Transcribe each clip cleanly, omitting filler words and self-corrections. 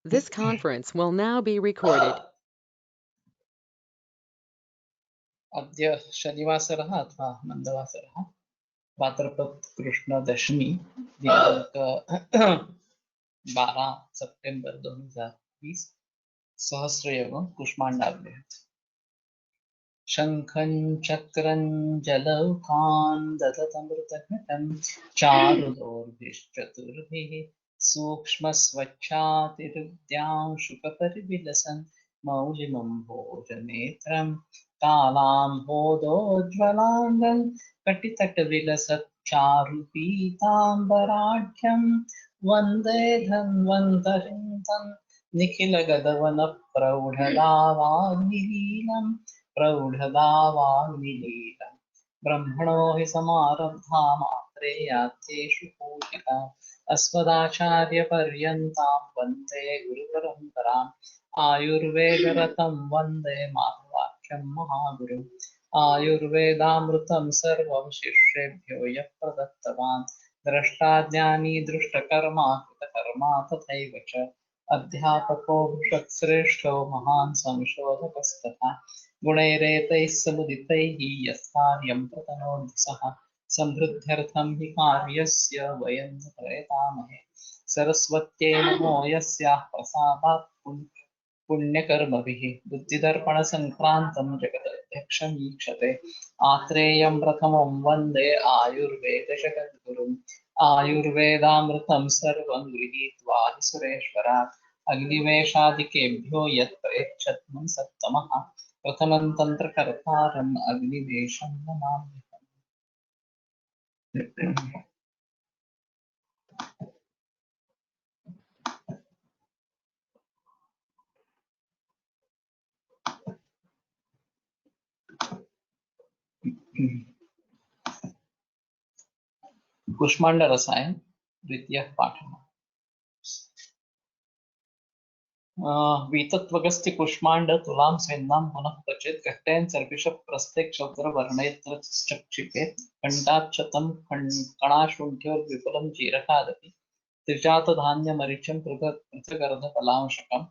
This conference will now be recorded. अद्य शनिवासरः अथवा मन्दवासरः भाद्रपद कृष्ण दशमी दिनांक 12 सितंबर 2020 सहस्रयोगं कुष्माण्डाब्दे शङ्खं चक्रं जलौकान् ददतमृतघटं चारुदोर्भिश्चतुर्भिः सूक्ष्मस्वच्छातिहृद्यांशुकपरिविलसन् मौलिमं भोजनेत्रं कालाम्भोदोज्ज्वलाङ्गं कटितटविलसच्चारुपीताम्बराढ्यं वन्दे धन्वन्तरिं तं निखिलगगनप्रौढदावाग्निलीलम् प्रौढदावाग्निलीलम् ब्रह्मणो हि समारब्धा मात्रेयार्थेषु पूजिता अस्मदाचार्यपर्यन्तां वन्दे गुरुपरम्पराम् आयुर्वेदरतं वन्दे माधवाख्यं महागुरुम् आयुर्वेदामृतं सर्वं शिष्येभ्यो यः प्रदत्तवान् द्रष्टाज्ञानी दृष्टकर्मा कृतकर्मा तथैव च अध्यापको वृषक्श्रेष्ठो महान् संशोधकस्तथा गुणैरेतैः समुदितैः यः कार्यं प्रतनोति सः समृद्ध्यर्थं हि कार्यस्य वयं च प्रयतामहे सरस्वत्यै नमो यस्याः प्रसादात् पुण्यकर्मभिः बुद्धिदर्पणसङ्क्रान्तं जगदध्यक्षमीक्षते आत्रेयं प्रथमं वन्दे आयुर्वेदजगद्गुरुम् आयुर्वेदामृतं सर्वं गृहीत्वा हि सुरेश्वरात् अग्निवेशादिकेभ्यो यत् प्रयच्छत्नं सत्तमः प्रथमं तन्त्रकर्तारम् अग्निवेशं नमाम्यहम्। कुष्माण्डरसायन द्वितीयः पाठः। वीतत्वगस्त्य कुष्माण्ड तुलां स्वेन्नां पुनः क्वचित् घट्टेन सर्पिष प्रस्थे क्षौद्रवर्णयत्र चक्षिपेत् खण्डाच्छतं कणाशुण्ठ्योर्विपुलं जीरकादपि त्रिजातधान्यमरिचं पृथगर्धफलांशकम्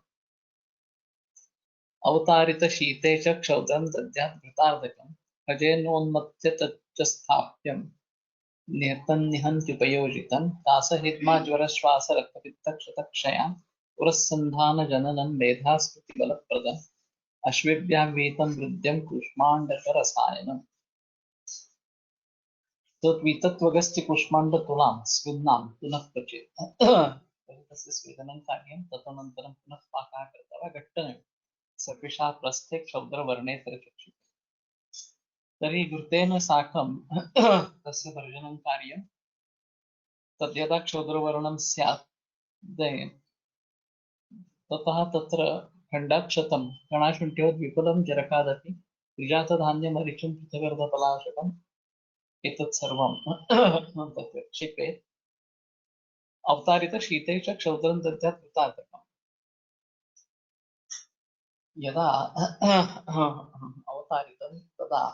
अवतारितशीते च क्षौद्रं दद्यात् घृतार्धकं खजेनोन्मत्य तच्च स्थाप्यं निहन्त्युपयोजितं दासहिद्माज्वरश्वासरक्तपित्तक्षतक्षयान् पुरस्सन्धानजननं मेधास्मृतिबलप्रदम् अश्विभ्यां वीतं हृद्यं कूष्माण्डकरसायनम् तद्वीतत्वगस्त्य कूष्माण्डतुलां स्विन्नां पुनः क्वचित् तस्य स्वेदनं कार्यं तदनन्तरं पुनः पाकः कृतः घट्टने सर्पिषा प्रस्थे क्षौद्रवर्णे तरचक्षु तर्हि घृतेन साकं तस्य भर्जनं कार्यं तद्यदा क्षौद्रवर्णं स्यात् ततः तत्र खण्डाक्षतं कणाशुण्ठ्योद्विपुलं जरकादपि विजातधान्यमरिचं पृथगर्धपलाशकम् एतत् सर्वं तत्र क्षिपेत् अवतारितशीते च क्षौद्रं दद्यात् कृतार्थकम् यदा अवतारितं तदा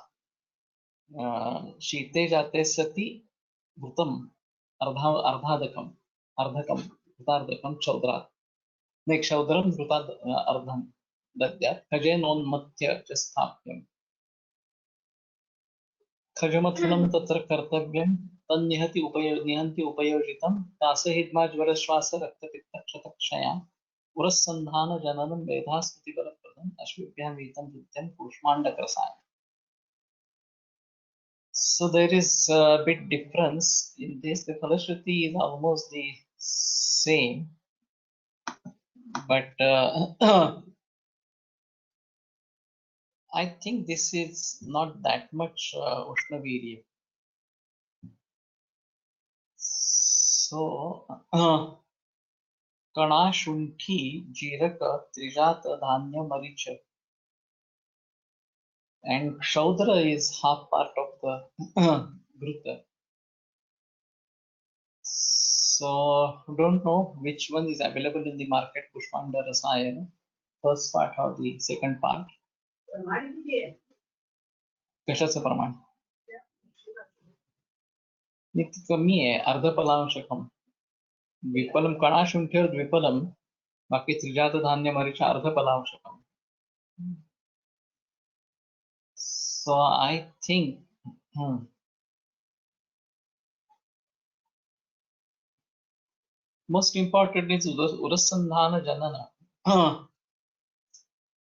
शीते जाते सति घृतम् अर्धार्धकम् कृतार्धकं क्षौद्रात् न क्षौद्रं घृतात् अर्धं दद्यात् खजेनोन्मथ्य च स्थाप्यम् खगमथनं तत्र कर्तव्यं तन्निहति निहन्ति उपयोजितं दासहिद्माज्वरश्वासरक्तपित्तक्षतक्षया पुरस्सन्धानजननं मेधास्तुतिबलप्रदम् अश्विभ्यां वीतं नित्यं कूष्माण्डकरसायनम्. So there is a bit difference in this. The Falashruti is almost the same, but I think this is not that much Ushnavirya. So कणा शुंठी जीरक त्रिजात धान्य maricha and kshaudra is half part of the gruta. So don't know which one is available in the market, Pushpanda Rasayana, first part or the second part. कशाचं प्रमाण नित्य कमी आहे अर्धफलांशकम विफलम कणाशुंठ्योर्द्विफलम बाकी त्रिजातधान्यमरीच अर्धफलांशकम्. So I think most important is urasandhana janana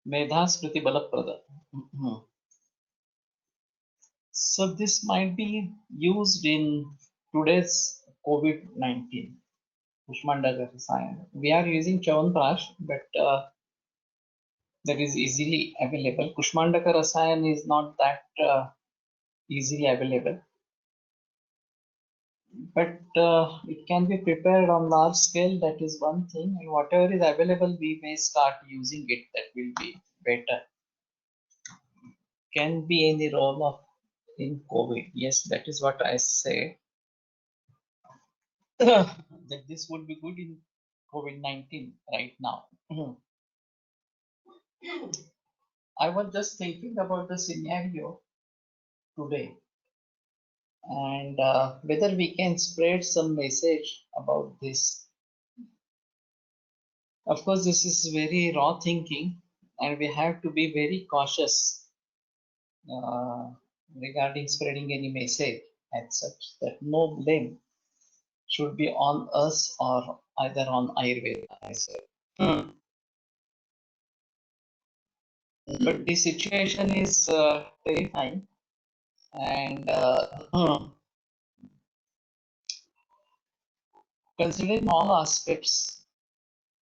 medhasmriti balaprada. So this might be used in today's COVID-19 Kushmandaka Rasayan. We are using Chyawanprash, but that is easily available. Kushmandaka Rasayan is not that easily available, but it can be prepared on large scale. That is one thing, and whatever is available, we may start using it. That will be better. Can be any role of in COVID. Yes, that is what I say. That this would be good in COVID-19 right now. I was just thinking about the scenario today and whether we can spread some message about this. Of course, this is very raw thinking, and we have to be very cautious uh, regarding spreading any message as such, that no blame should be on us or either on Ayurveda, I said. But the situation is terrifying, and considering all aspects,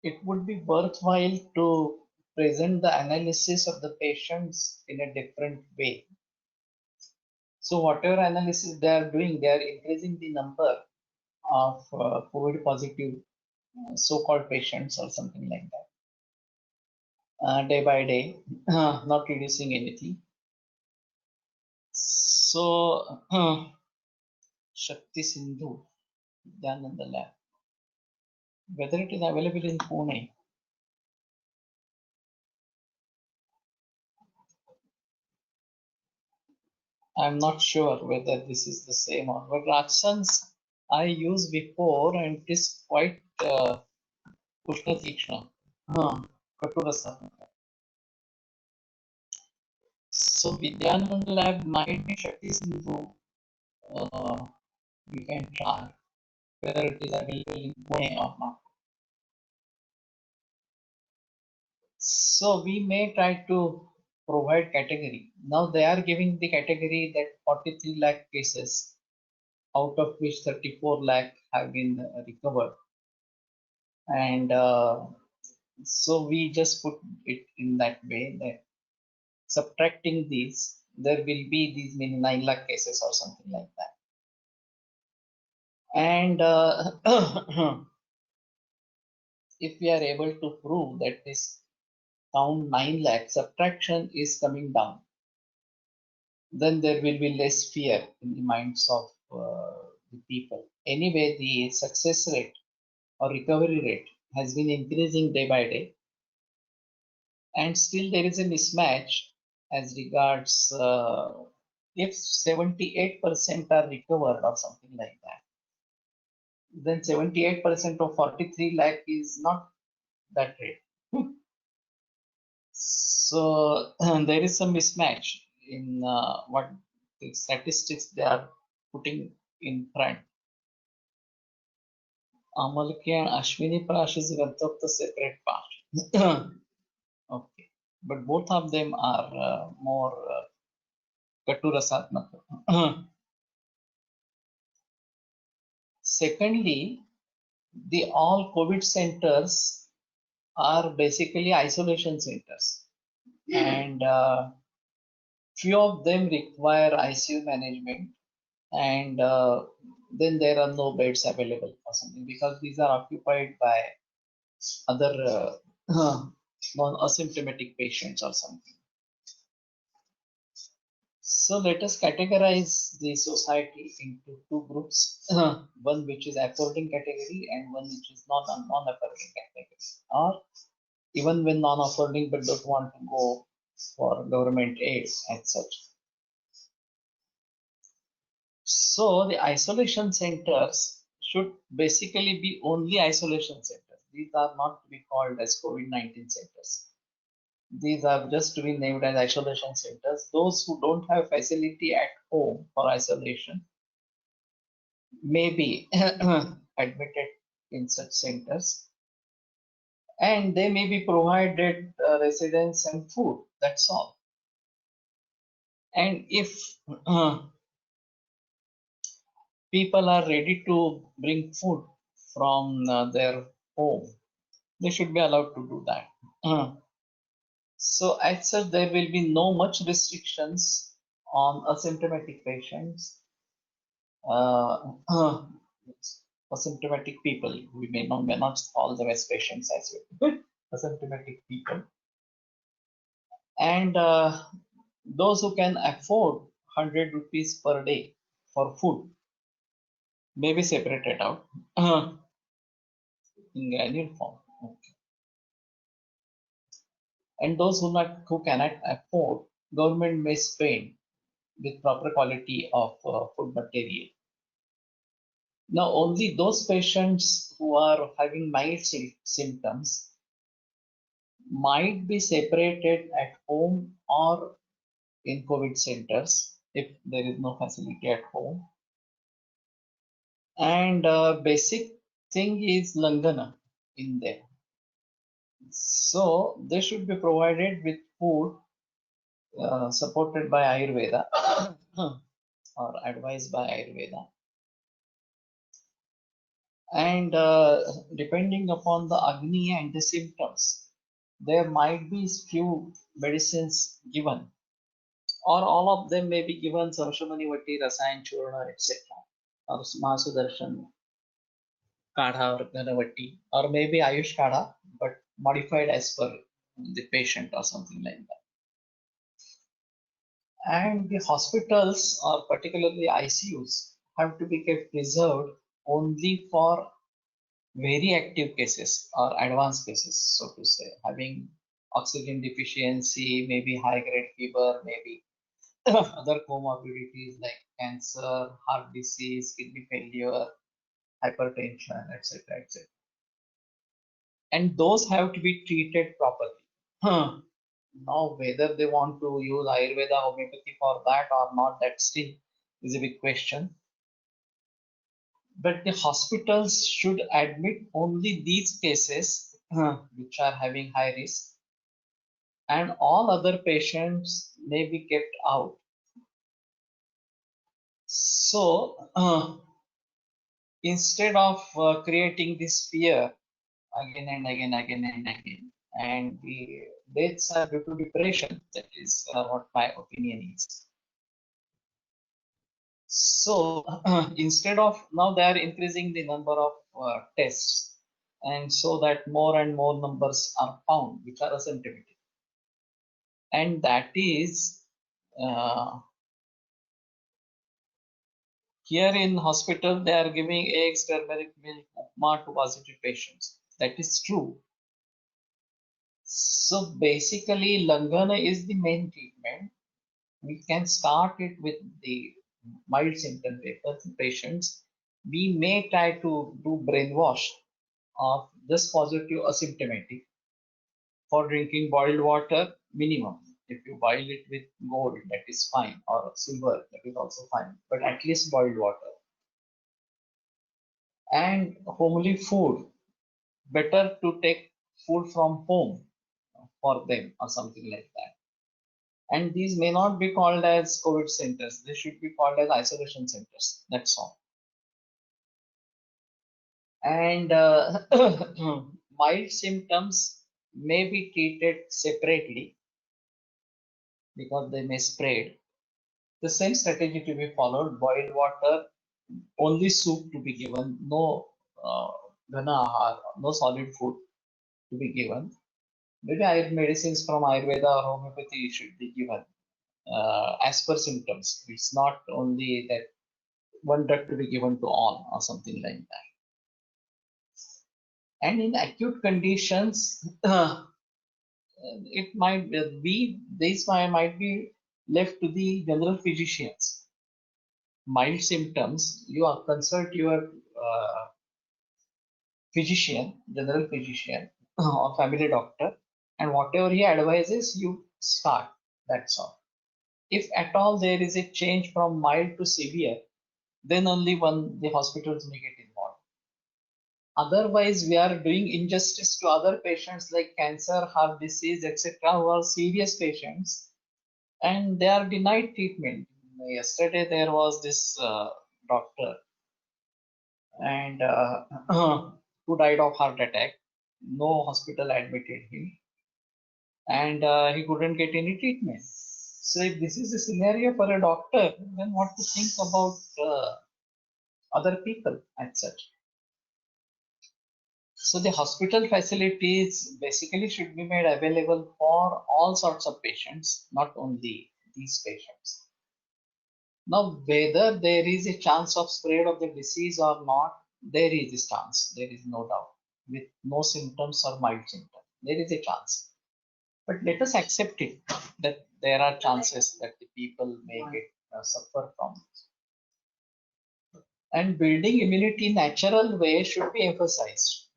it would be worthwhile to present the analysis of the patients in a different way. So whatever analysis they are doing, they are increasing the number of COVID positive so-called patients or something like that, day by day, not reducing anything. So Shakti Sindhu, Dhyananda Lab, whether it is available in Pune, I'm not sure whether this is the same or but Raksans I used before and it is quite Ushna Tikshna. Katurasa. So Vidyanand Lab might be Shakti Sindhu. We can try whether it is available in Pune or not. So we may try to provide category. Now they are giving the category that 43 lakh cases, out of which 34 lakh have been recovered. And so we just put it in that way that subtracting these, there will be these 9 lakh cases or something like that. And if we are able to prove that this count 9 lakh subtraction is coming down, then there will be less fear in the minds of the people. Anyway, the success rate or recovery rate has been increasing day by day, and still there is a mismatch as regards if 78% are recovered or something like that, then 78% of 43 lakh is not that rate. So there is some mismatch in what the statistics they are putting in front. Amalki and Ashwini Prash is Gantokta separate part. Okay, but both of them are more Katurasatmaka. Secondly, the all COVID centers are basically isolation centers, and few of them require ICU management, and then there are no beds available or something because these are occupied by other non-asymptomatic patients or something. So let us categorize the society into two groups, one which is affording category and one which is not non-affording category, or even when non-affording but don't want to go for government aid as such. So the isolation centers should basically be only isolation centers. these are not to be called as COVID-19 centers. These are just to be named as isolation centers. Those who don't have facility at home for isolation may be admitted in such centers, and they may be provided residence and food. That's all. And if people are ready to bring food from their home, they should be allowed to do that. So as such, there will be no much restrictions on asymptomatic patients, asymptomatic people. We may not call them as patients as well, asymptomatic people, and those who can afford 100 rupees per day for food may be separated out in granule form. Okay. And those who cannot afford, government may spend with proper quality of food material. Now, only those patients who are having mild symptoms might be separated at home or in COVID centers if there is no facility at home. And basic thing is Langana in there. So they should be provided with food supported by Ayurveda or advised by Ayurveda. And depending upon the Agni and the symptoms, there might be few medicines given, or all of them may be given Samshamani Vatti, Rasayan Churna, etc. or Mahasudarshan Kadha or Ganavatti, or maybe Ayush Kadha, but modified as per the patient or something like that. And the hospitals, or particularly ICUs, have to be kept reserved only for very active cases or advanced cases, so to say, having oxygen deficiency, maybe high grade fever, maybe other comorbidities like cancer, heart disease, kidney failure, hypertension, etc. etc. And those have to be treated properly. Now, whether they want to use Ayurveda, homeopathy for that or not, that still is a big question. But the hospitals should admit only these cases which are having high risk, and all other patients may be kept out. So instead of creating this fear again and again, and the deaths are due to depression, that is what my opinion is. So instead of, now they are increasing the number of tests, and so that more and more numbers are found which are asymptomatic, and that is here in hospital they are giving eggs, turmeric milk, upma to positive patients. That is true. So basically Langana is the main treatment. We can start it with the mild symptom patients. We may try to do brainwash of just positive asymptomatic for drinking boiled water minimum. If you boil it with gold, that is fine, or silver, that is also fine, but at least boiled water. And homely food, better to take food from home for them or something like that. And these may not be called as COVID centers, they should be called as isolation centers. That's all. And mild symptoms may be treated separately because they may spread. The same strategy to be followed: boiled water, only soup to be given, no ghana ahar, no solid food to be given. Maybe medicines from Ayurveda or homeopathy should be given as per symptoms. It's not only that one drug to be given to all or something like that. And in acute conditions, it might be, these might be left to the general physicians. Mild symptoms, you consult your physician, general physician or family doctor, and whatever he advises, you start. That's all. If at all there is a change from mild to severe, then only one the hospitals may get involved. Otherwise, we are doing injustice to other patients like cancer, heart disease, etc., who are serious patients, and they are denied treatment. Yesterday, there was this doctor and who died of heart attack. No hospital admitted him, and he couldn't get any treatment. So, if this is a scenario for a doctor, then what to think about other people as such? So the hospital facilities basically should be made available for all sorts of patients, not only these patients. Now, whether there is a chance of spread of the disease or not, there is a chance, there is no doubt. With no symptoms or mild symptoms, there is a chance. But let us accept it that there are chances that the people may get suffer from this. And building immunity natural way should be emphasized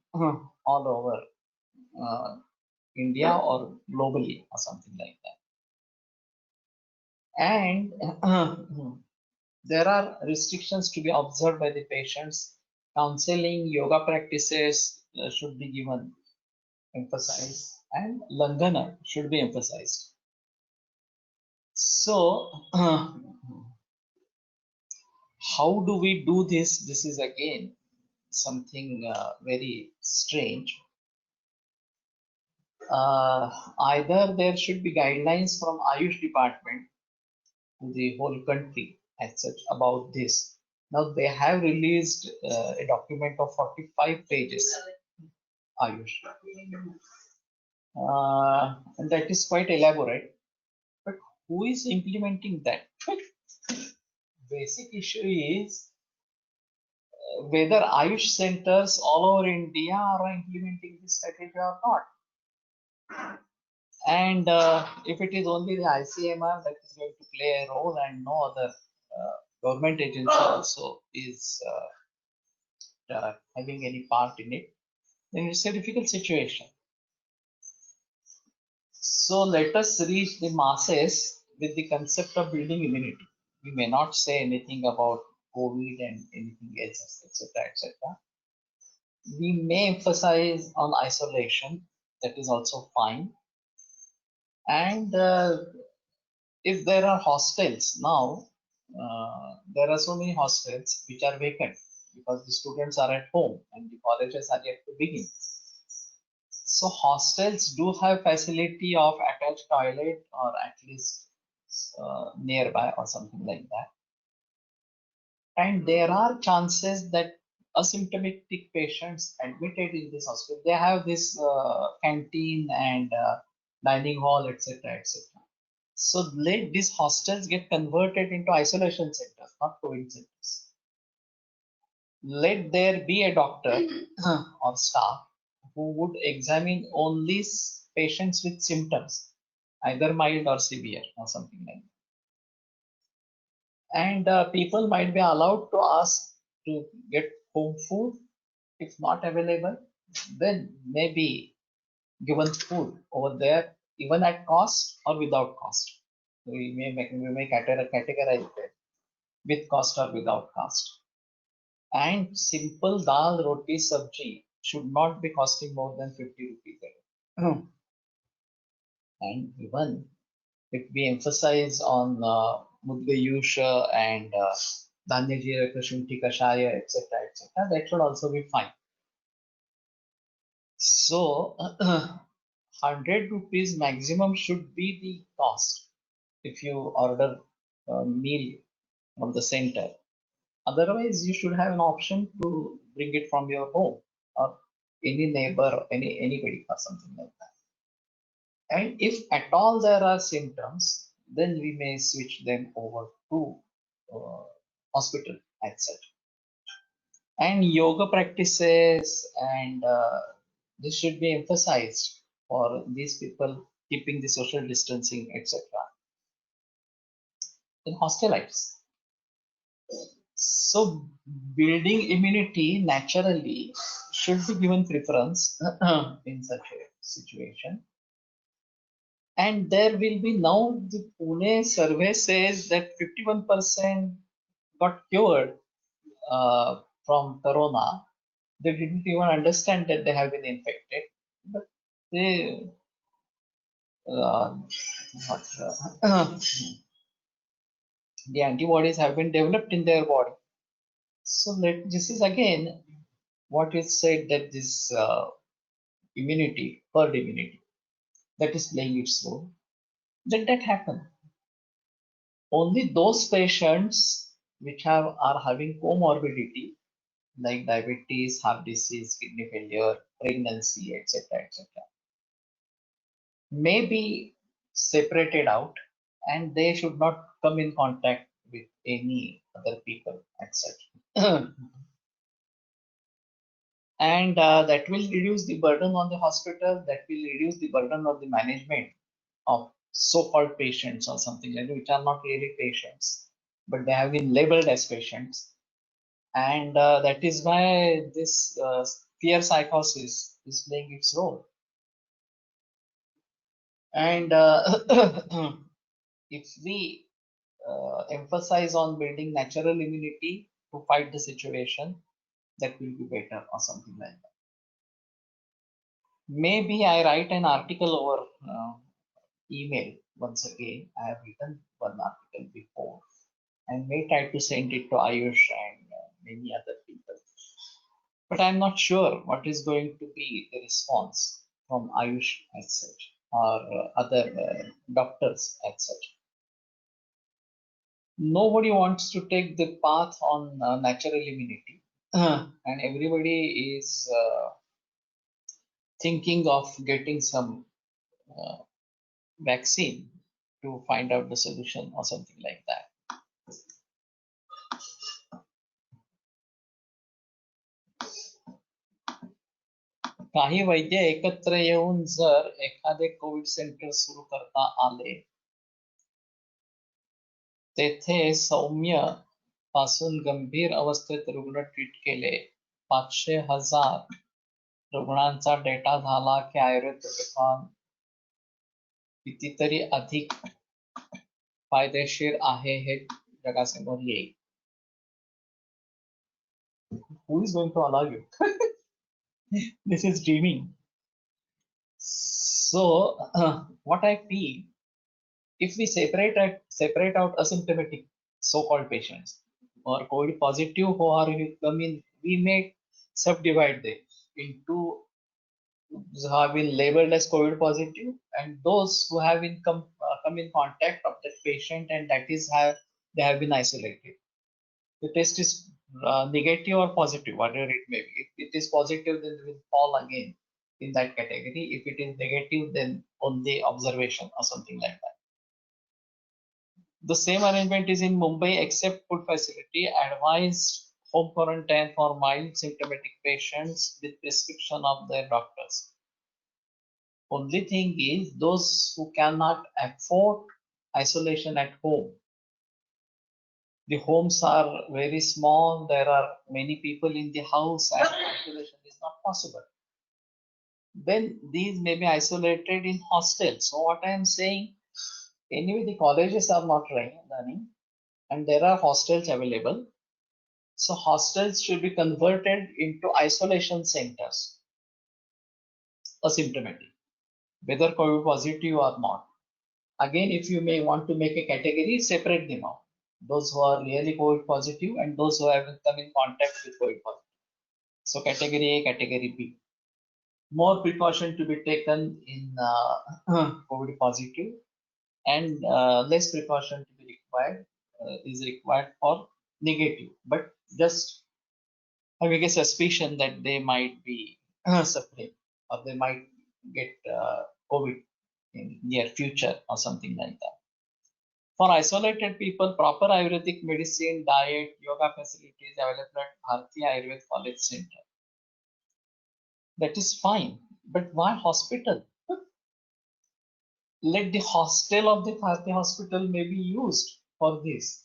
all over India or globally or something like that. And there are restrictions to be observed by the patients. Counseling, yoga practices should be given emphasized, and Langana should be emphasized. So, how do we do this? This is again something very strange. Either there should be guidelines from Ayush department to the whole country as such about this. Now they have released a document of 45 pages, Ayush, and that is quite elaborate. But who is implementing that? Basic issue is whether Ayush centers all over India are implementing this strategy or not. And if it is only the ICMR that is going to play a role and no other government agency also is having any part in it, then it's a difficult situation. So let us reach the masses with the concept of building immunity. We may not say anything about COVID and anything else, etc., etc. We may emphasize on isolation, that is also fine. And if there are hostels now, there are so many hostels which are vacant because the students are at home and the colleges are yet to begin. So hostels do have facility of attached toilet or at least nearby or something like that. And there are chances that asymptomatic patients admitted in this hospital, they have this canteen and dining hall, etc., etc. So let these hostels get converted into isolation centers, not COVID centers. Let there be a doctor or staff who would examine only patients with symptoms, either mild or severe or something like that. And people might be allowed to ask to get home food. If not available, then maybe given food over there, even at cost or without cost. We may categorize it with cost or without cost. And simple dal roti sabji should not be costing more than 50 rupees a day. And even if we emphasize on Mudga Yusha and Dhanya Jeera Kashunti Kashaya, etc., etc., that should also be fine. So, 100 rupees maximum should be the cost if you order a meal from the center. Otherwise, you should have an option to bring it from your home or any neighbor, anybody or something like that. And if at all there are symptoms, then we may switch them over to uh, hospital as such. And yoga practices and this should be emphasized for these people keeping the social distancing, etc. in hostel lives. So building immunity naturally should be given preference in such a situation. And there will be now the Pune survey says that 51% got cured from corona. They didn't even understand that they have been infected, but they what, the antibodies have been developed in their body. So this is again what is said, that this immunity, herd immunity, that is playing its role. That happen. Only those patients which are having comorbidity like diabetes, heart disease, kidney failure, pregnancy, etc., may be separated out, and they should not come in contact with any other people, etc. And that will reduce the burden on the hospital, that will reduce the burden of the management of so-called patients or something like that, which are not really patients, but they have been labeled as patients. And that is why this fear psychosis is playing its role. And if we emphasize on building natural immunity to fight the situation, that will be better or something like that. Maybe I write an article over email once again. I have written one article before and may try to send it to Ayush and many other people. But I'm not sure what is going to be the response from Ayush as such, or other doctors as such. Nobody wants to take the path on natural immunity, and everybody is thinking of getting some uh, vaccine to find out the solution or something like that. काही वैद्य एकत्र येऊन जर एखादे Covid centre सुरू करता आले, तेथे सौम्य पासून गंभीर अवस्थेत रुग्ण ट्रीट केले, 500,000 रुग्णांचा डेटा झाला की आयुर्वेद प्रोटोकॉल कितीतरी अधिक फायदेशीर आहे हे जगासमोर येईल. Who is going to allow you? This is dreaming. So what I feel, if we separate out asymptomatic so-called patients or COVID positive who are coming, we may subdivide them into who have been labeled as COVID positive and those who have come in contact of that patient, and that is how they have been isolated. The test is negative or positive, whatever it may be. If it is positive, then it will fall again in that category. If it is negative, then only observation or something like that. The same arrangement is in Mumbai, except food facility, advised home quarantine for mild symptomatic patients with prescription of their doctors. Only thing is those who cannot afford isolation at home. The homes are very small, there are many people in the house and isolation is not possible. Then these may be isolated in hostels. So what I am saying, anyway, the colleges are not running and there are hostels available. So hostels should be converted into isolation centers, asymptomatic, whether COVID positive or not. Again, if you may want to make a category, separate them out. Those who are really COVID positive and those who have come in contact with COVID positive. So category A, category B. More precaution to be taken in COVID positive, and less precaution to be required is required for negative. But just having a suspicion that they might be suffering or they might get COVID in near future or something like that. For isolated people, proper Ayurvedic medicine, diet, yoga facilities available at Bharati Ayurved College Center. That is fine, but why hospital? Let the hostel of the Bharati hospital may be used for this.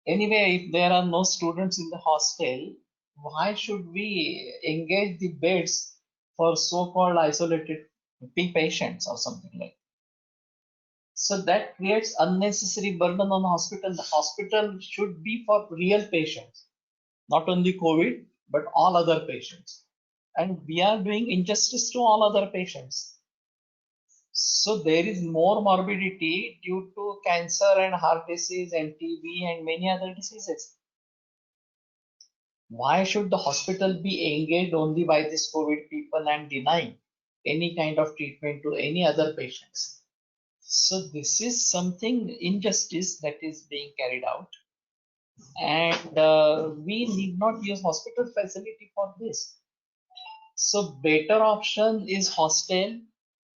Anyway, if there are no students in the hostel, why should we engage the beds for so-called isolated patients or something like that? So that creates unnecessary burden on the hospital. The hospital should be for real patients, not only COVID, but all other patients. And we are doing injustice to all other patients. So there is more morbidity due to cancer and heart disease and TB and many other diseases. Why should the hospital be engaged only by these COVID people and denying any kind of treatment to any other patients? So this is something injustice that is being carried out, and we need not use hospital facility for this. So better option is hostel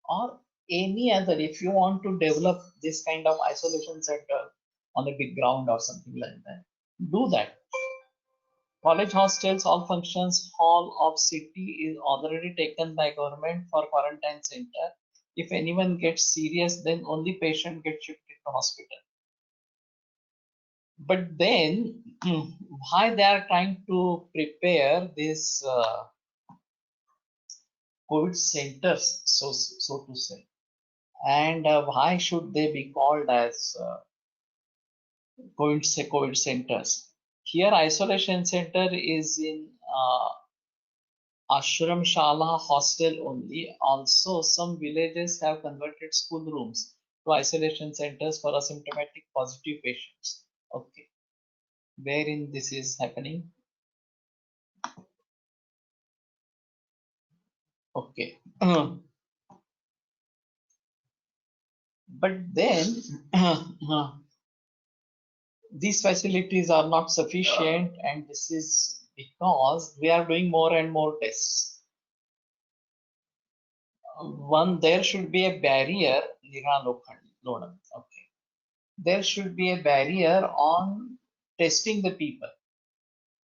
or any other. If you want to develop this kind of isolation center on a big ground or something like that, do that. College hostels, all functions hall of city is already taken by government for quarantine center. If anyone gets serious, then only patient gets shifted to hospital. But then, why they are trying to prepare this COVID centers, so to say, and why should they be called as COVID centers? Here, isolation center is in ashram shala hostel only. Also, some villages have converted school rooms to isolation centers for asymptomatic positive patients. Okay, wherein this is happening? Okay. But then these facilities are not sufficient, and this is because we are doing more and more tests. One, there should be a barrier, okay. There should be a barrier on testing the people.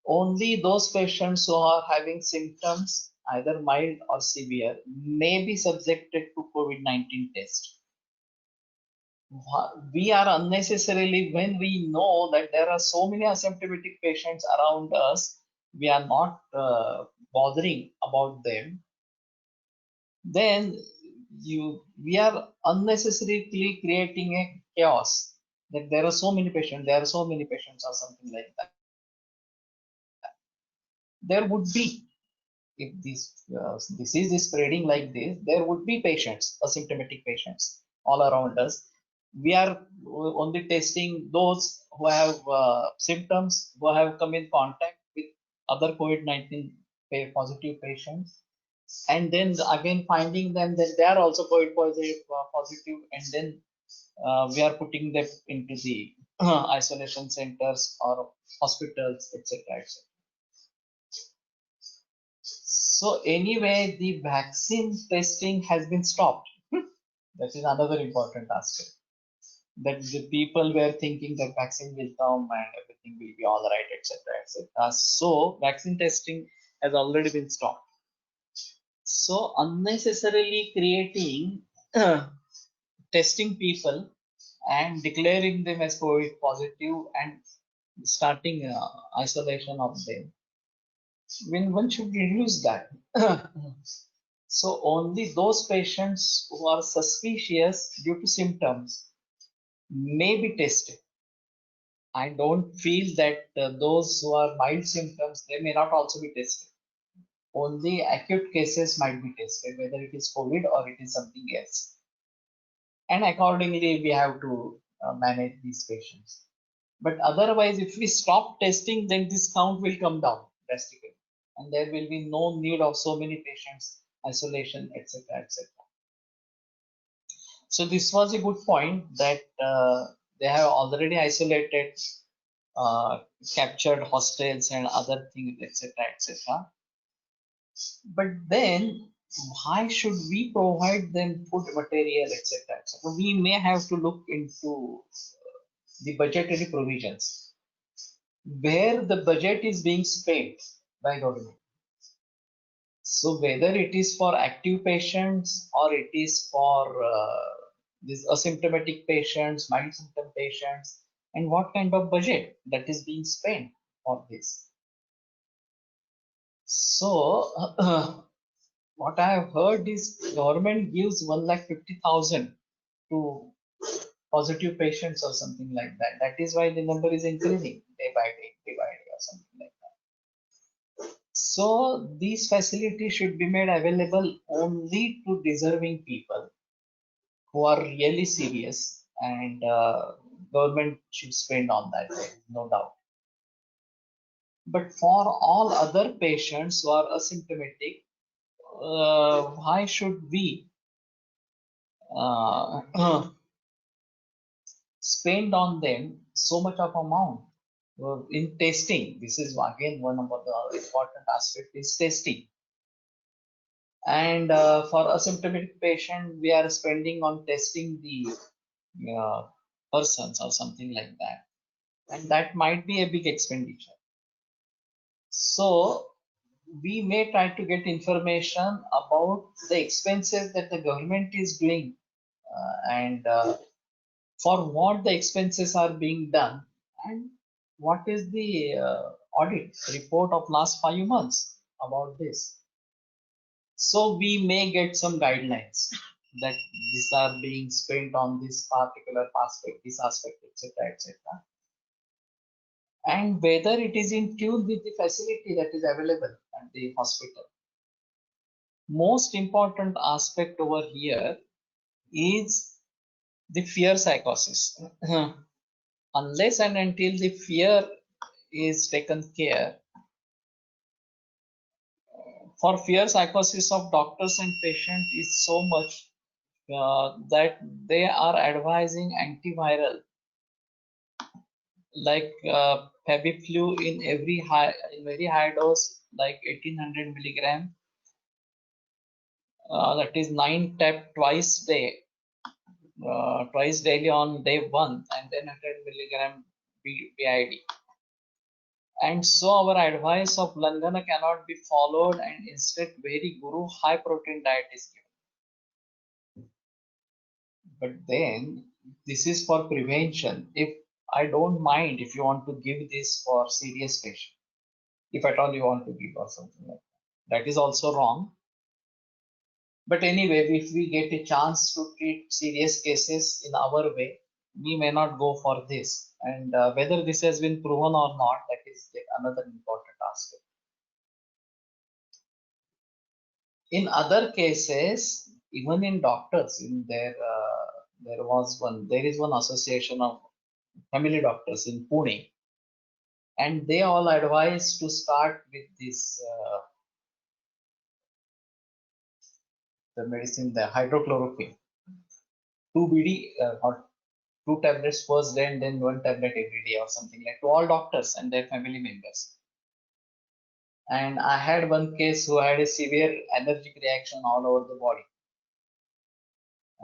Only those patients who are having symptoms, either mild or severe, may be subjected to COVID-19 test. We are unnecessarily, when we know that there are so many asymptomatic patients around us, we are not bothering about them, then we are unnecessarily creating a chaos that there are so many patients, or something like that. There would be, if this disease is spreading like this, there would be patients, asymptomatic patients all around us. We are only testing those who have symptoms, who have come in contact with other COVID-19 positive patients, and then again finding them that they are also COVID positive, and then we are putting them into the isolation centers or hospitals, etc., etc. So anyway, the vaccine testing has been stopped. That is another important aspect. That the people were thinking that vaccine will come and everything will be all right, etc., etc. So vaccine testing has already been stopped. So unnecessarily creating testing people and declaring them as COVID positive and starting isolation of them, when one should reduce that. So only those patients who are suspicious due to symptoms may be tested. I don't feel that those who are mild symptoms, they may not also be tested. Only acute cases might be tested, whether it is COVID or it is something else. And accordingly, we have to manage these patients. But otherwise, if we stop testing, then this count will come down drastically. And there will be no need of so many patients, isolation, etc., etc. So this was a good point that they have already isolated, captured hostels and other things, etc., etc. But then, why should we provide them food material, etc., etc.? We may have to look into the budgetary provisions where the budget is being spent by government. So whether it is for active patients or it is for these asymptomatic patients, mild symptom patients, and what kind of budget that is being spent for this. So what I have heard is government gives 1,50,000 to positive patients or something like that. That is why the number is increasing day by day or something like that. So these facilities should be made available only to deserving people who are really serious, and government should spend on that, there is no doubt. But for all other patients who are asymptomatic, why should we uh, spend on them so much of amount in testing? This is again one of the important aspect is testing. And for asymptomatic patient, we are spending on testing the persons or something like that, and that might be a big expenditure. So we may try to get information about the expenses that the government is doing, and for what the expenses are being done, and what is the audit report of last 5 months about this. So we may get some guidelines that these are being spent on this particular aspect, this aspect, etc., etc., and whether it is in tune with the facility that is available at the hospital. Most important aspect over here is the fear psychosis. Unless and until the fear is taken care, for fear psychosis of doctors and patients is so much that they are advising antiviral like Fabiflu in very high dose, like 1800 milligram, that is 9 tab twice daily on day 1, and then 100 milligram BID. And so our advice of Langana cannot be followed, and instead very guru high protein diet is given. But then this is for prevention. If I don't mind if you want to give this for serious patient, if at all you want to give or something like that. That is also wrong. But anyway, if we get a chance to treat serious cases in our way, we may not go for this. And whether this has been proven or not, that is like another important aspect. In other cases, even in doctors, in there is one association of family doctors in Pune, and they all advise to start with this the medicine, the hydrochloroquine, 2 BD or 2 tablets first day and then 1 tablet every day or something like to all doctors and their family members. And I had one case who had a severe allergic reaction all over the body.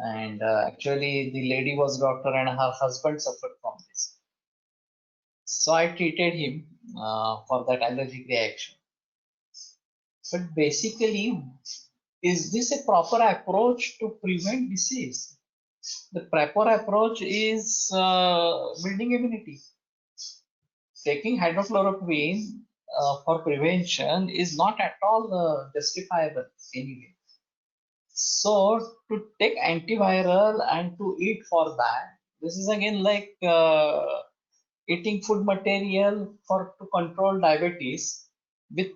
And actually, the lady was doctor and her husband suffered from this. So I treated him for that allergic reaction. But basically, is this a proper approach to prevent disease? The proper approach is building immunity. Taking hydrochloroquine for prevention is not at all justifiable anyway. So to take antiviral and to eat for that, this is again like eating food material for to control diabetes with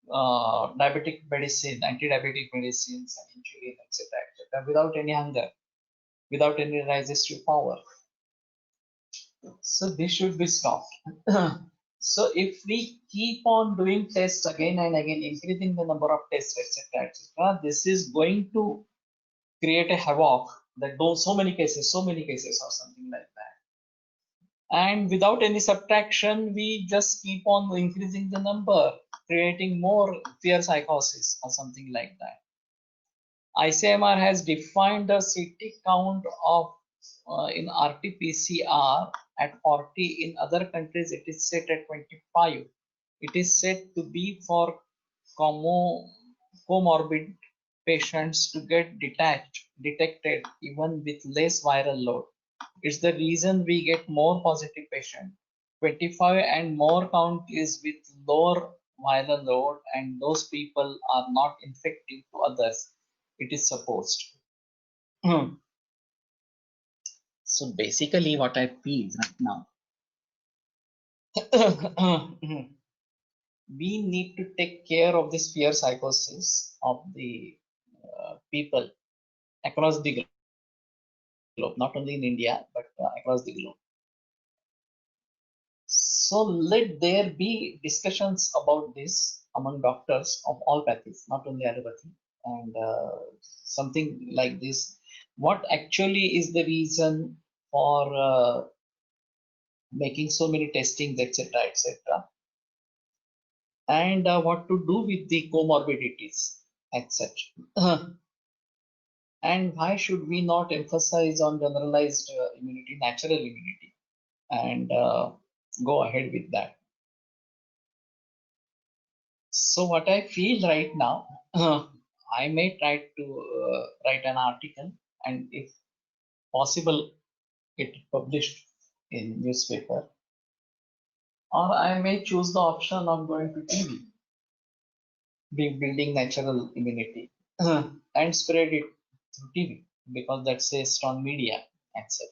diabetic medicine, anti-diabetic medicines, and insulin, etc., without any hunger, without any digestive power. So this should be stopped. So if we keep on doing tests again and again, increasing the number of tests, etc., etc., this is going to create a havoc that those so many cases, or something like that. And without any subtraction, we just keep on increasing the number, creating more fear psychosis or something like that. ICMR has defined the CT count of in RT-PCR at 40. In other countries, it is set at 25. It is said to be for comorbid patients to get detected even with less viral load. It's the reason we get more positive patient. 25 and more count is with lower viral load and those people are not infective to others, it is supposed. So basically what I feel right now, we need to take care of this fear psychosis of the people across the globe, not only in India, but across the globe. So let there be discussions about this among doctors of all pathies, not only allopathy, and something like this. What actually is the reason for making so many testings, etc., etc., and what to do with the comorbidities, etc. And why should we not emphasize on generalized immunity, natural immunity, and go ahead with that? So what I feel right now, I may try to write an article, and if possible, get it published in newspaper, or I may choose the option of going to TV, building natural immunity, and spread it through TV because that's a strong media, etc.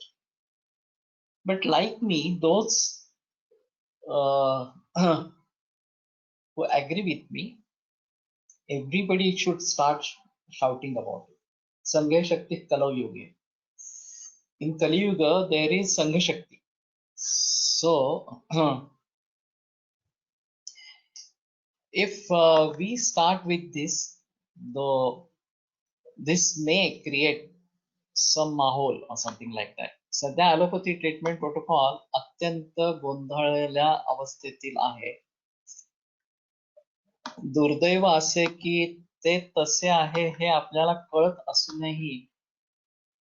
But like me, those uh, who agree with me, everybody should start shouting about it. Sangha Shakti Kalau Yuge. In Kali Yuga, there is Sangha Shakti. So, if we start with this, though this may create some mahol or something like that. सध्या allopathy treatment protocol अत्यंत गोंधळलेल्या अवस्थेतील आहे. दुर्दैव असे की ते तसे आहे हे आपल्याला कळत असूनही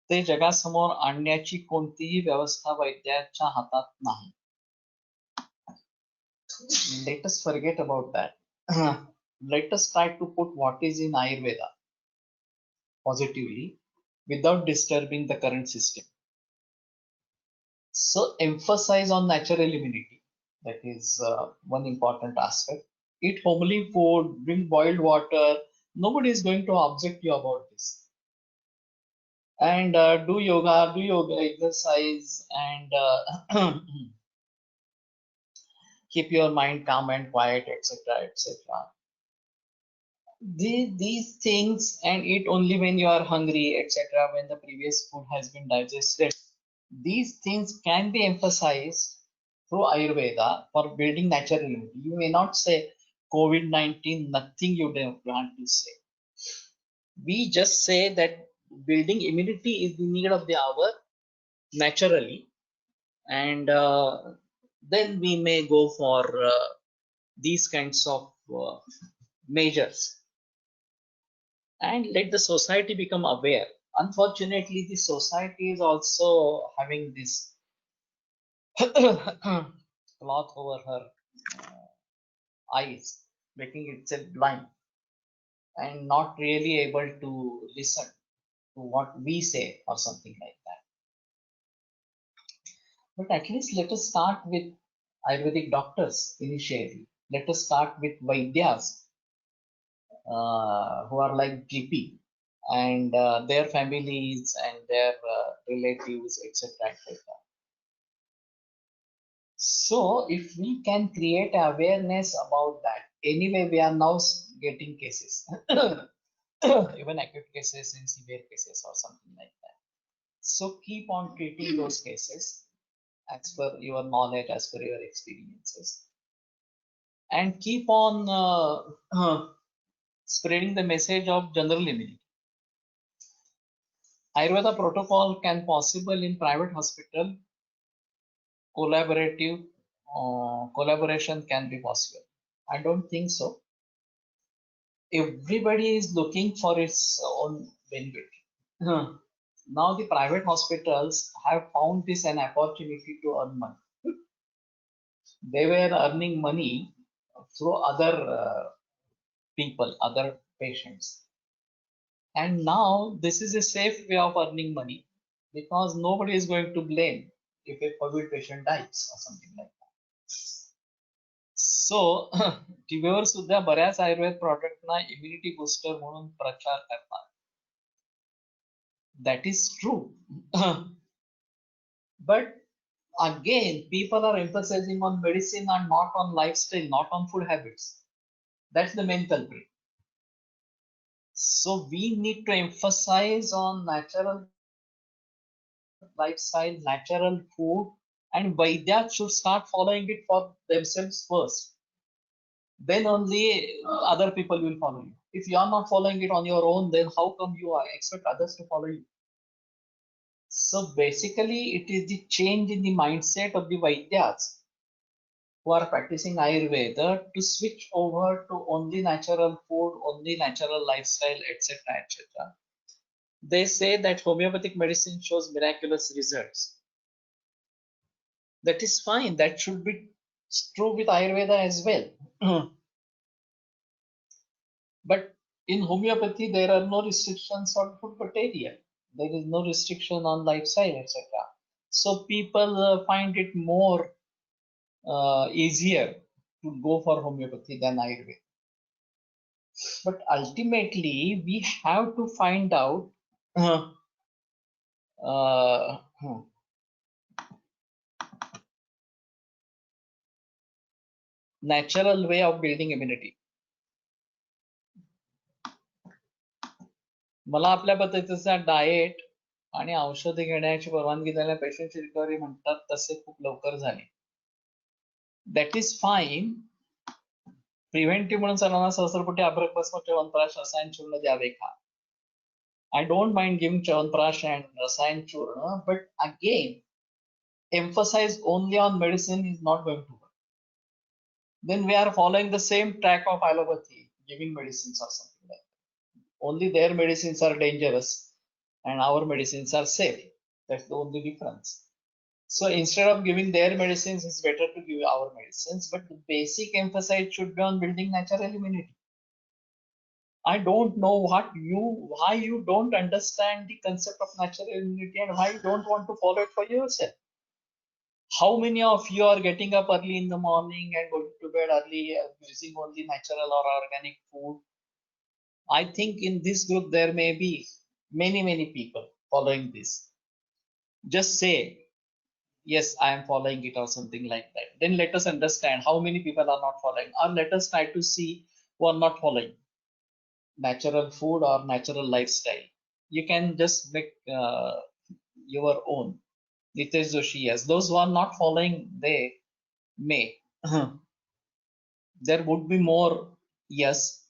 ते जगासमोर आणण्याची कोणतीही व्यवस्था वैद्याच्या हातात नाही. Let us forget about that. Let us try to put what is in Ayurveda positively without disturbing the current system. So emphasize on natural immunity. That is one important aspect. Eat homely food, drink boiled water. Nobody is going to object you about this. And do yoga exercise, and keep your mind calm and quiet, etc., etc. These things, and eat only when you are hungry, etc., when the previous food has been digested. These things can be emphasized through Ayurveda for building natural immunity. You may not say COVID-19, nothing you don't want to say. We just say that building immunity is the need of the hour naturally, and then we may go for these kinds of measures and let the society become aware. Unfortunately, the society is also having this cloth over her eyes, making itself blind and not really able to listen to what we say or something like that. But at least let us start with Ayurvedic doctors initially. Let us start with Vaidyas who are like GP and their families and their relatives, etc., etc. So, if we can create awareness about that, anyway, we are now getting cases, even acute cases and severe cases or something like that. So, keep on treating those cases as per your knowledge, as per your experiences, and keep on spreading the message of general immunity. Ayurveda protocol can possible in private hospital. Collaboration can be possible. I don't think so. Everybody is looking for its own benefit. Now the private hospitals have found this an opportunity to earn money. They were earning money through other people, other patients. And now this is a safe way of earning money because nobody is going to blame if a COVID patient dies or something like that. सो टीव्हीवर सुद्धा बऱ्याच Ayurveda प्रॉडक्टना immunity booster म्हणून प्रचार करतात. That is true. But again, people are emphasizing on medicine and not on lifestyle, not on food habits. That's the main culprit. So we need to emphasize on natural lifestyle, natural food, and Vaidyas should start following it for themselves first. Then only other people will follow you. If you are not following it on your own, then how come you expect others to follow you? So basically, it is the change in the mindset of the Vaidyas who are practicing Ayurveda to switch over to only natural food, only natural lifestyle, etc. etc. They say that homeopathic medicine shows miraculous results. That is fine. That should be true with Ayurveda as well. But in homeopathy, there are no restrictions on food material. There is no restriction on lifestyle, etc. So people find it more easier to go for homeopathy than Ayurveda. But ultimately, we have to find out uh, uh, natural way of building immunity. मला आपल्या पद्धतीचा diet आणि औषधे घेण्याची परवानगी दिल्याने पेशंटची recovery म्हणतात तसे खूप लवकर झाले. That is fine. प्रिव्हेंटिव्ह म्हणून सर्वांना सहस्रपुटी अभ्रक भस्म च्यवनप्राश रसायन चूर्ण द्यावे का? I don't mind giving chyawanprash and rasayan churna, but again, emphasize only on medicine is not going to work. Then we are following the same track of allopathy, giving medicines or something like that. Only their medicines are dangerous and our medicines are safe. That's the only difference. So instead of giving their medicines, it's better to give our medicines, but the basic emphasis should be on building natural immunity. I don't know why you don't understand the concept of natural immunity and why you don't want to follow it for yourself. How many of you are getting up early in the morning and going to bed early using only natural or organic food? I think in this group there may be many people following this. Just say, yes, I am following it or something like that. Then let us understand how many people are not following, or let us try to see who are not following natural food or natural lifestyle. You can just make your own. Nitesh Joshi, yes. Those who are not following, they may. There would be more, yes,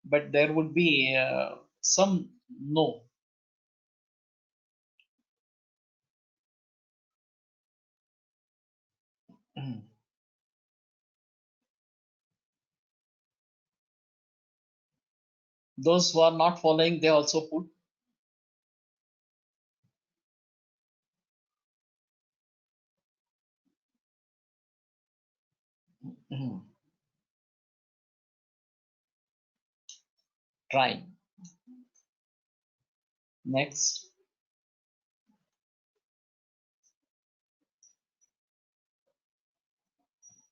but there would be some no. Those who are not following, they also put. Trying. Next.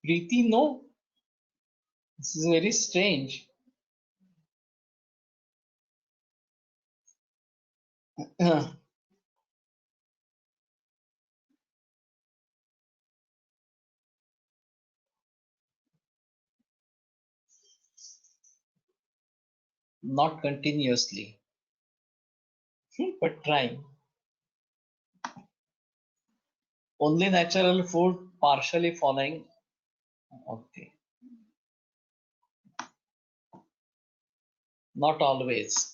Preeti, no. This is very strange. Not continuously, but trying. Only natural food, partially following. Okay. Not always.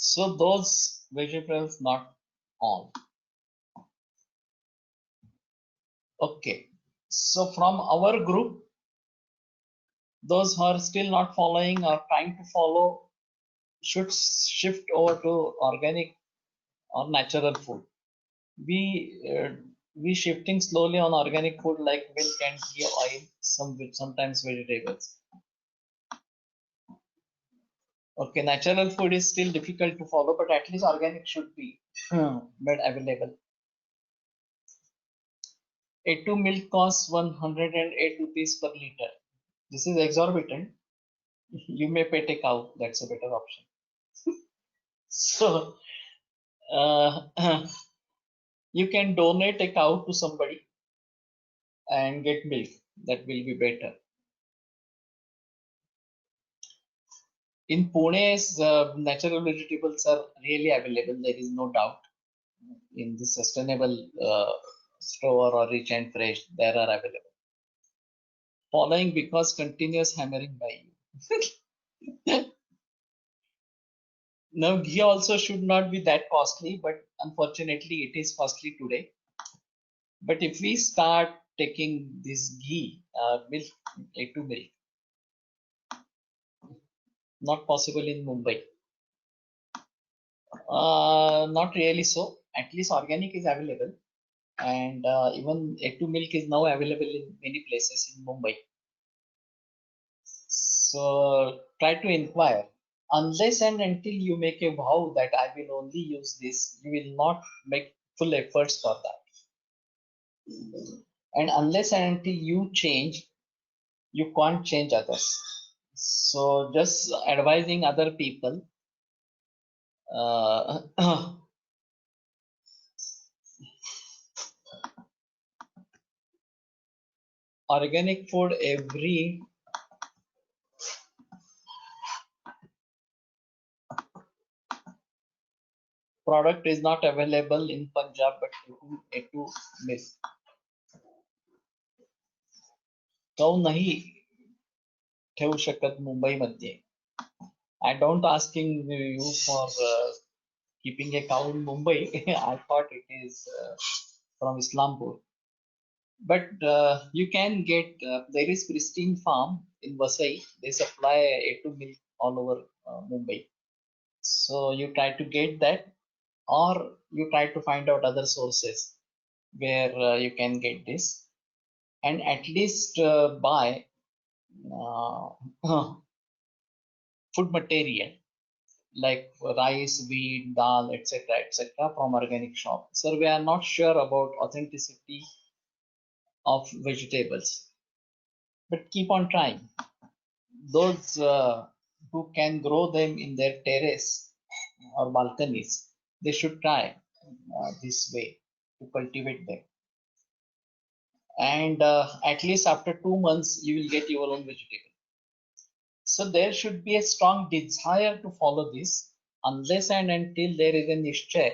So those vegetables, not all. Okay. So from our group, those who are still not following or trying to follow should shift over to organic or natural food. We we shifting slowly on organic food like milk and ghee, oil, sometimes vegetables. Okay, natural food is still difficult to follow, but at least organic should be made available. A2 milk costs 108 rupees per liter. This is exorbitant. You may pet a cow. That's a better option. So you can donate a cow to somebody and get milk. That will be better. In Pune, natural vegetables are really available. There is no doubt. In the sustainable store or rich and fresh, there are available. Following because continuous hammering by you. Now, ghee also should not be that costly, but unfortunately, it is costly today. But if we start taking this ghee, milk, A2 milk, not possible in Mumbai. Not really so. At least organic is available, and even A2 milk is now available in many places in Mumbai. So try to inquire. Unless and until you make a vow that I will only use this, you will not make full efforts for that. And unless and until you change, you can't change others. So just advising other people. Uh, organic food, every product is not available in Punjab, but A2 milk. तो नहीं ठेवू शकत मुंबई मध्ये. I don't asking you for keeping a cow in Mumbai. I thought it is from Islampur. But you can get, there is Pristine Farm in Vasai. They supply A2 milk all over Mumbai. So you try to get that, or you try to find out other sources where you can get this, and at least buy uh, food material like rice, wheat, dal, etc., from organic shop. So we are not sure about authenticity of vegetables, but keep on trying. Those who can grow them in their terrace or balconies, they should try this way to cultivate them. And at least after 2 months, you will get your own vegetable. So there should be a strong desire to follow this. Unless and until there is a nishchay,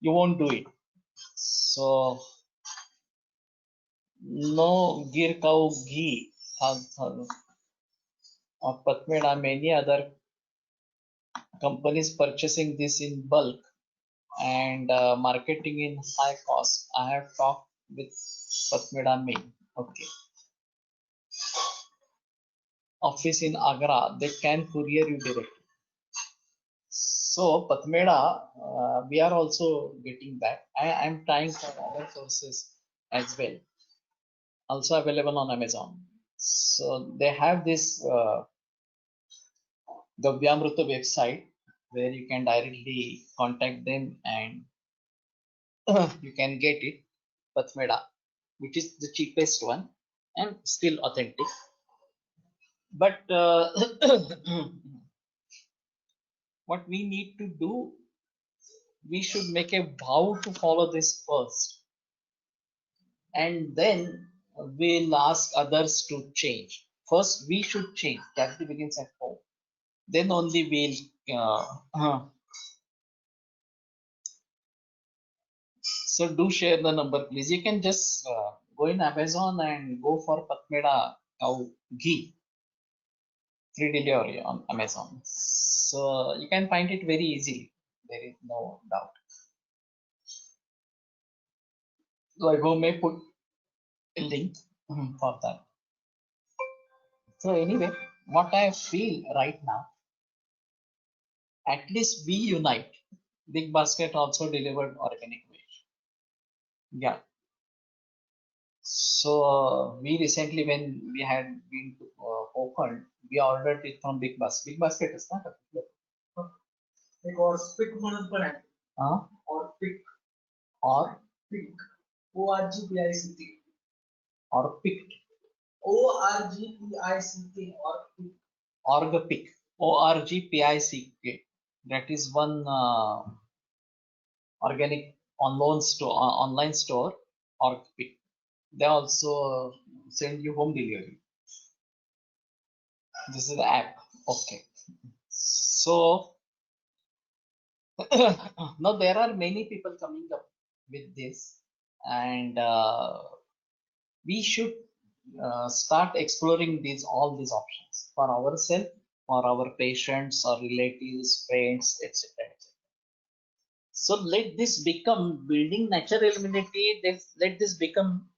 you won't do it. So no gir cow ghee, or Patmeda, many other companies purchasing this in bulk and marketing in high cost. I have talked with Patmeda Mill. Okay. Office in Agra, they can courier you directly. So Patmeda, we are also getting that. I am trying for other sources as well. Also available on Amazon. So they have this Gavyamruta website where you can directly contact them and you can get it, Patmeda, which is the cheapest one and still authentic. But what we need to do, we should make a vow to follow this first, and then we'll ask others to change. First, we should change. Charity begins at home. Then only we'll. So do share the number, please. You can just go in Amazon and go for Patmeda cow ghee, free delivery on Amazon. So you can find it very easily. There is no doubt. So I may put a link for that. So anyway, what I feel right now, at least we unite. Big Basket also delivered organic wheat. Yeah. So we recently, when we had been to Konkan, we ordered it from Big Basket. Big Basket is not a एक और pick म्हणून पण आहे और pick और pick ORGPICT or picked ORGPICT or pick orgpic ORGPICT, that is one organic online store orgpic. They also send you home delivery. This is the app. Okay, so now there are many people coming up with this, and we should start exploring all these options for ourselves, for our patients or relatives, friends, etc. So let this become building natural immunity. Let this become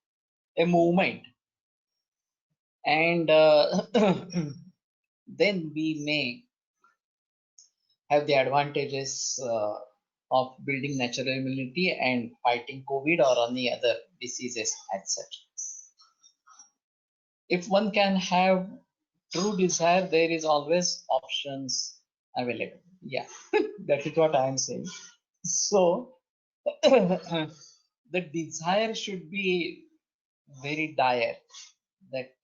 a movement, and then we may have the advantages of building natural immunity and fighting COVID or any other diseases as such. If one can have true desire, there is always options available. Yeah, that is what I am saying. So the desire should be very dire that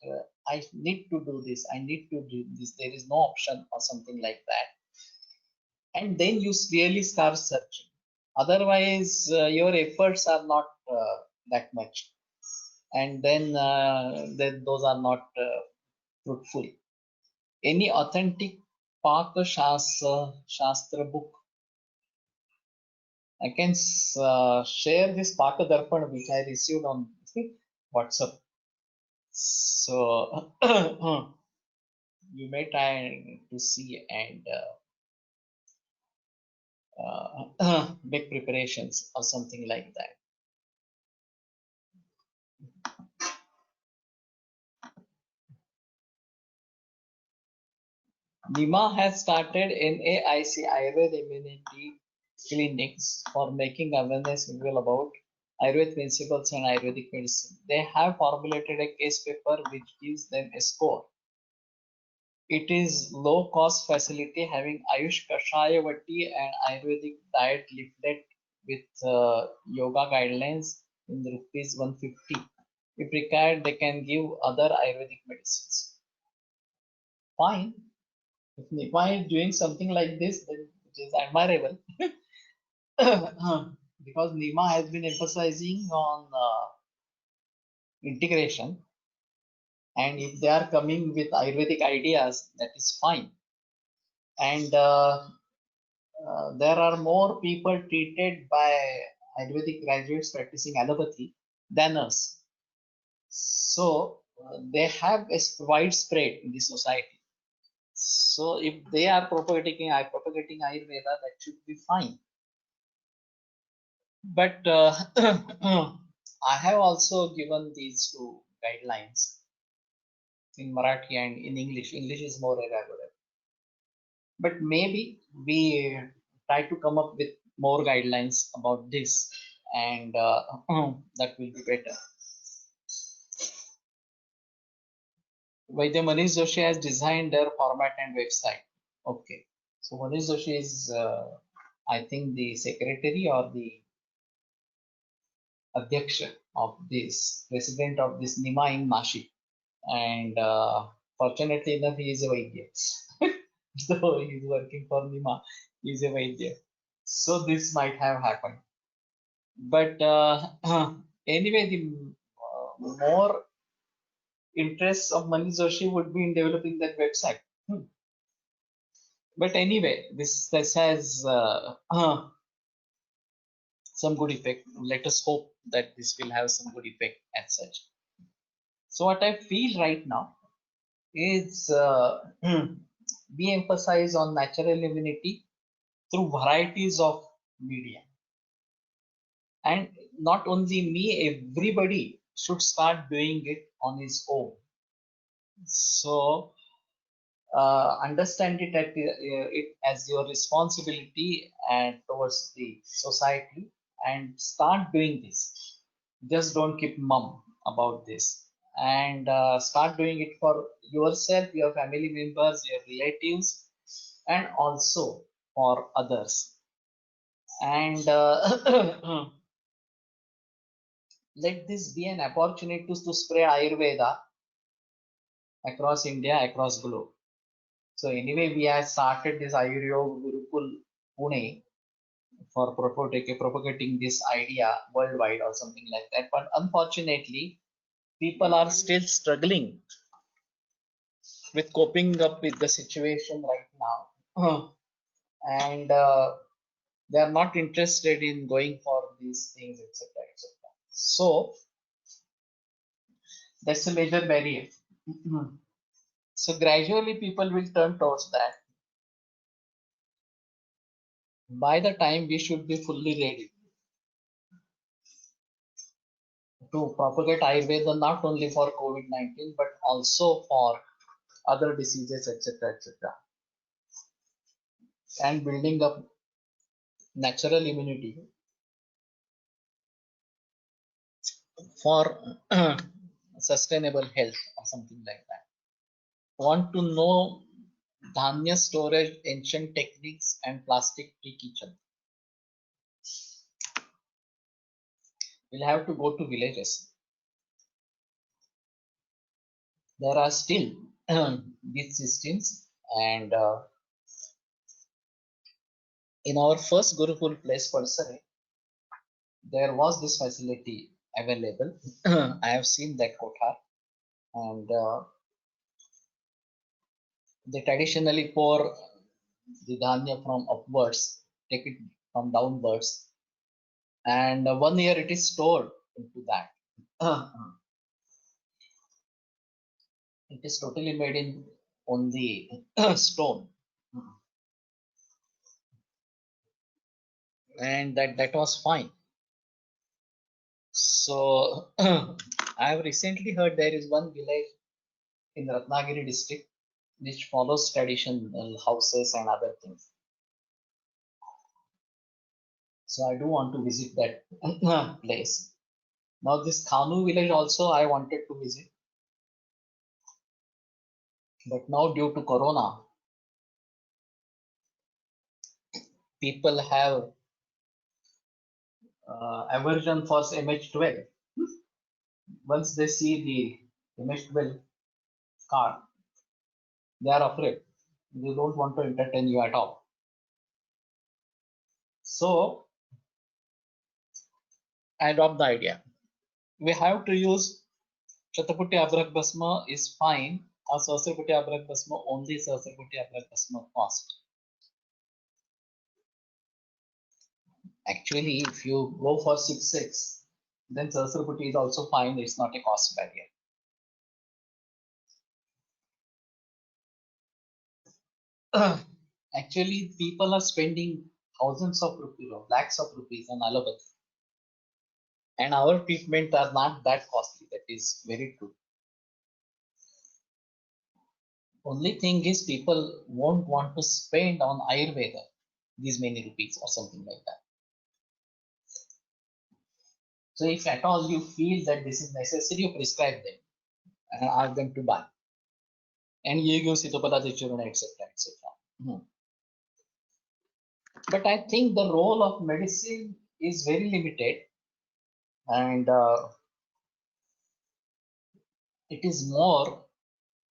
I need to do this, I need to do this, there is no option or something like that. And then you really start searching. Otherwise, your efforts are not that much. And then those are not fruitful. Any authentic Paka Shastra book, I can share this Paka Darpan which I received on WhatsApp. So you may try to see and make preparations or something like that. NIMA has started NAIC Ayurveda immunity clinics for making awareness visible about Ayurvedic principles and Ayurvedic medicine. They have formulated a case paper which gives them a score. It is low cost facility having Ayush Kashayavati and Ayurvedic diet leaflet with yoga guidelines in the rupees 150. If required, they can give other Ayurvedic medicines. Fine. If Nipah is doing something like this, then it is admirable. Because NIMA has been emphasizing on integration, and if they are coming with Ayurvedic ideas, that is fine. And there are more people treated by Ayurvedic graduates practicing allopathy than us. So they have a widespread in the society. So if they are propagating Ayurveda, that should be fine. But I have also given these two guidelines in Marathi and in English. English is more elaborate. But maybe we try to come up with more guidelines about this, and that will be better. Vaidya Manish Joshi has designed their format and website. Okay. So Manish Joshi is, I think, the secretary or the Adhyaksha of this, president of this NIMA in Nashik. And fortunately enough, he is a Vaidya. So he is working for NIMA. He is a Vaidya. So this might have happened. But anyway, the more interest of Manish Joshi would be in developing that website. But anyway, this has some good effect. Let us hope that this will have some good effect as such. So what I feel right now is we emphasize on natural immunity through varieties of media. And not only me, everybody should start doing it on his own. So understand it as your responsibility and towards the society, and start doing this. Just don't keep mum about this, and start doing it for yourself, your family members, your relatives, and also for others. And let this be an opportunity to spread Ayurveda across India, across globe. So anyway, we have started this Ayurveda Gurukul Pune for propagating this idea worldwide or something like that. But unfortunately, people are still struggling with coping up with the situation right now. And they are not interested in going for these things, etc. etc. So that's a major barrier. So gradually people will turn towards that. By the time we should be fully ready to propagate Ayurveda not only for COVID-19 but also for other diseases, etc. etc. And building up natural immunity for sustainable health or something like that. Want to know Dhanya storage, ancient techniques, and plastic free kitchen? We'll have to go to villages. There are still these systems, and in our first Gurukul place, Parsare, there was this facility available. I have seen that kothar, and they traditionally pour the dhanya from upwards, take it from downwards, and 1 year it is stored into that. It is totally made in on the stone, and that was fine. So I have recently heard there is one village in Ratnagiri district which follows traditional houses and other things. So I do want to visit that place. Now this Khanu village also I wanted to visit, but now due to Corona, people have aversion for MH12. Once they see the MH12 card, they are afraid. They don't want to entertain you at all. So I adopt the idea. We have to use Chhatraputi Abrak Bhasma is fine, or Sahasraputi Abrak Bhasma, only Sahasraputi Abrak Bhasma cost. Actually, if you go for 6/6, then Sahasraputi is also fine, it's not a cost barrier. Actually, people are spending thousands of rupees or lakhs of rupees on allopathy. And our treatment are not that costly. That is very true. Only thing is people won't want to spend on Ayurveda these many rupees or something like that. So if at all you feel that this is necessary, you prescribe them and ask them to buy. And you use Sitopada Churana, etc. etc. But I think the role of medicine is very limited, and it is more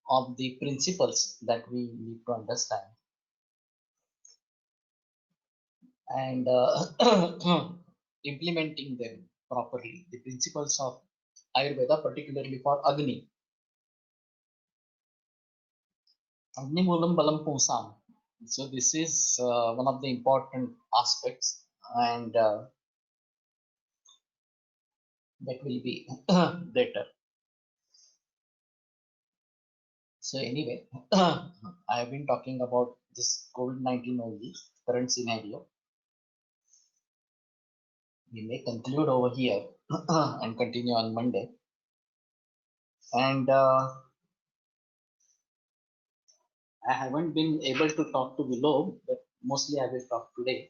of the principles that we need to understand. And implementing them properly, the principles of Ayurveda, particularly for Agni. Agni Moolam Balam Pumsam. So this is one of the important aspects, and that will be better. So anyway, I have been talking about this COVID-19 only, current scenario. We may conclude over here and continue on Monday. And I haven't been able to talk to below, but mostly I will talk today.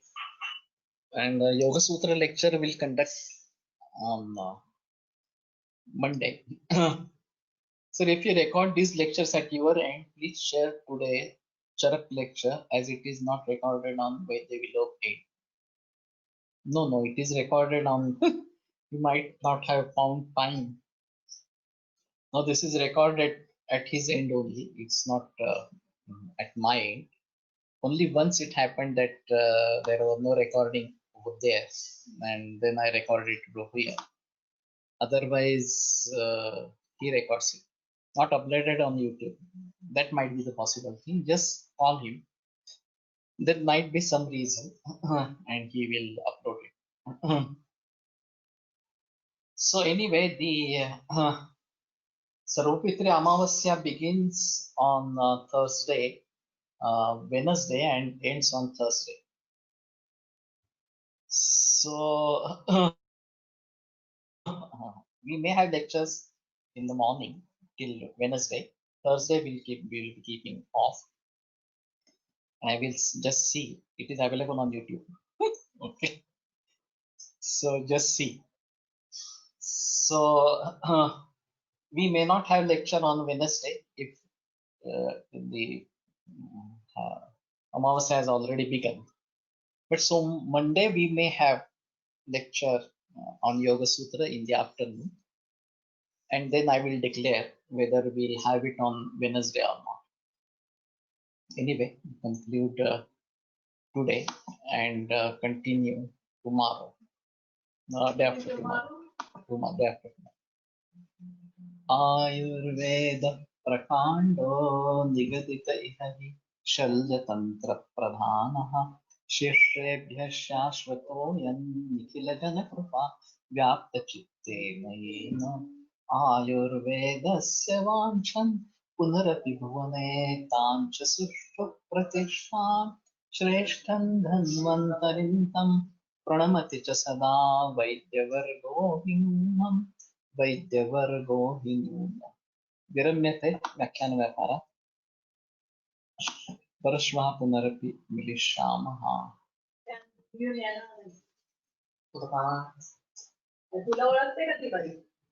And Yoga Sutra lecture will conduct on Monday. So if you record these lectures at your end, please share today Charak lecture as it is not recorded on Vaidya Vlog 8. No, it is recorded on. You might not have found time. No, this is recorded at his end only. It's not at my end. Only once it happened that there was no recording over there, and then I recorded it over here. Otherwise, he records it. Not uploaded on YouTube. That might be the possible thing. Just call him. There might be some reason, and he will upload it. So anyway, the Sarvapitri Amavasya begins on Thursday, Wednesday, and ends on Thursday. So we may have lectures in the morning till Wednesday. Thursday we'll be keeping off. I will just see. It is available on YouTube. Okay. So just see. So we may not have lecture on Wednesday if the Amavasya has already begun. But so Monday we may have lecture on Yoga Sutra in the afternoon, and then I will declare whether we'll have it on Wednesday or not. Anyway, conclude today and continue tomorrow. Day after tomorrow. Day after tomorrow. आयुर्वेद प्रकाण्डो निगदित इह हि शल्यतन्त्रप्रधानः शिष्येभ्यः शाश्वतोऽयं निखिलजनकृपा व्याप्तचित्ते मयेन आयुर्वेदस्य वाञ्छन् पुनरपि भुवने तां च सुष्ठु प्रतिष्ठां श्रेष्ठं धन्वन्तरिं तं प्रणमति च सदा वैद्यवर्गो हिमम् वैद्यवर्गो हि नूनम् विरम्यते व्याख्यानव्यापार परश्वः पुनरपि मिलिष्यामः. तुला ओळखते का ती बाई?